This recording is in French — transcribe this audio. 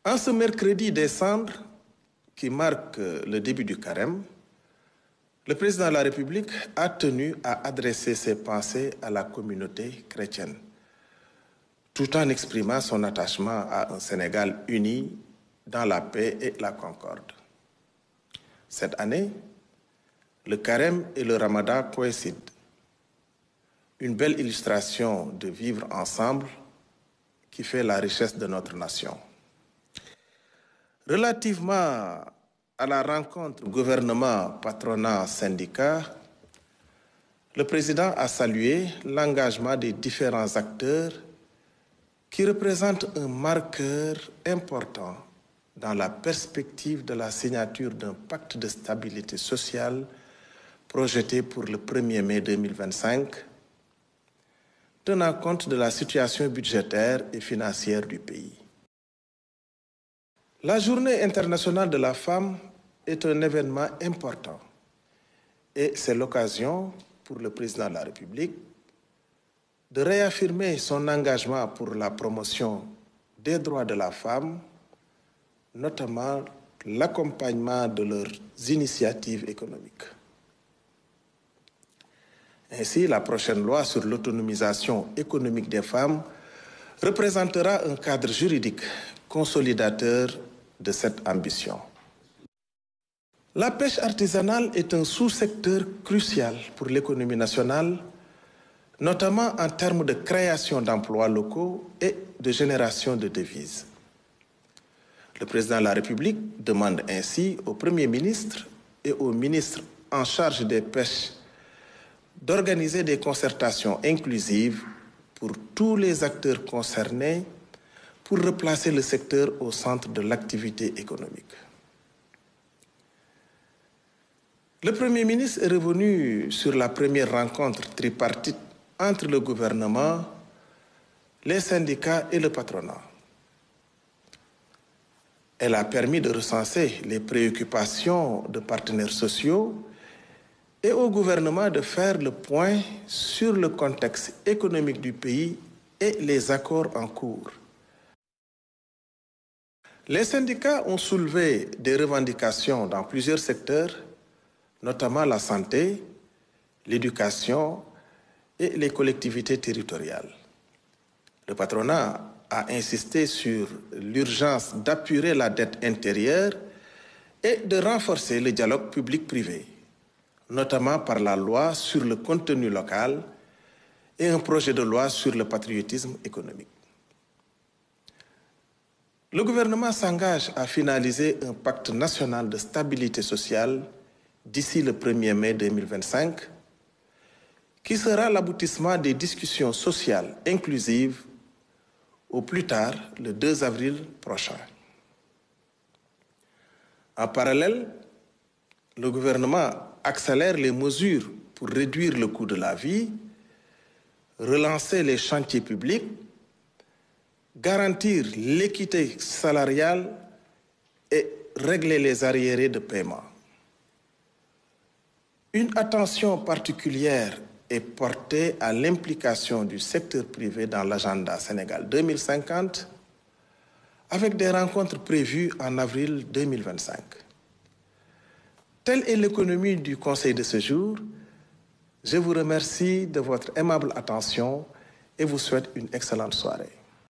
En ce mercredi des Cendres, qui marque le début du carême, le président de la République a tenu à adresser ses pensées à la communauté chrétienne, tout en exprimant son attachement à un Sénégal uni dans la paix et la concorde. Cette année, le carême et le ramadan coïncident. Une belle illustration de vivre ensemble qui fait la richesse de notre nation. Relativement à la rencontre gouvernement-patronat-syndicat, le président a salué l'engagement des différents acteurs qui représentent un marqueur important dans la perspective de la signature d'un pacte de stabilité sociale projeté pour le 1er mai 2025, tenant compte de la situation budgétaire et financière du pays. La Journée internationale de la femme est un événement important et c'est l'occasion pour le président de la République de réaffirmer son engagement pour la promotion des droits de la femme, notamment l'accompagnement de leurs initiatives économiques. Ainsi, la prochaine loi sur l'autonomisation économique des femmes représentera un cadre juridique consolidateur de cette ambition. La pêche artisanale est un sous-secteur crucial pour l'économie nationale, notamment en termes de création d'emplois locaux et de génération de devises. Le président de la République demande ainsi au Premier ministre et au ministre en charge des pêches d'organiser des concertations inclusives pour tous les acteurs concernés pour replacer le secteur au centre de l'activité économique. Le Premier ministre est revenu sur la première rencontre tripartite entre le gouvernement, les syndicats et le patronat. Elle a permis de recenser les préoccupations de partenaires sociaux et au gouvernement de faire le point sur le contexte économique du pays et les accords en cours. Les syndicats ont soulevé des revendications dans plusieurs secteurs, notamment la santé, l'éducation et les collectivités territoriales. Le patronat a insisté sur l'urgence d'apurer la dette intérieure et de renforcer le dialogue public-privé, notamment par la loi sur le contenu local et un projet de loi sur le patriotisme économique. Le gouvernement s'engage à finaliser un pacte national de stabilité sociale d'ici le 1er mai 2025, qui sera l'aboutissement des discussions sociales inclusives au plus tard le 2 avril prochain. En parallèle, le gouvernement accélère les mesures pour réduire le coût de la vie, relancer les chantiers publics, garantir l'équité salariale et régler les arriérés de paiement. Une attention particulière est portée à l'implication du secteur privé dans l'agenda Sénégal 2050 avec des rencontres prévues en avril 2025. Telle est l'économie du Conseil de ce jour. Je vous remercie de votre aimable attention et vous souhaite une excellente soirée.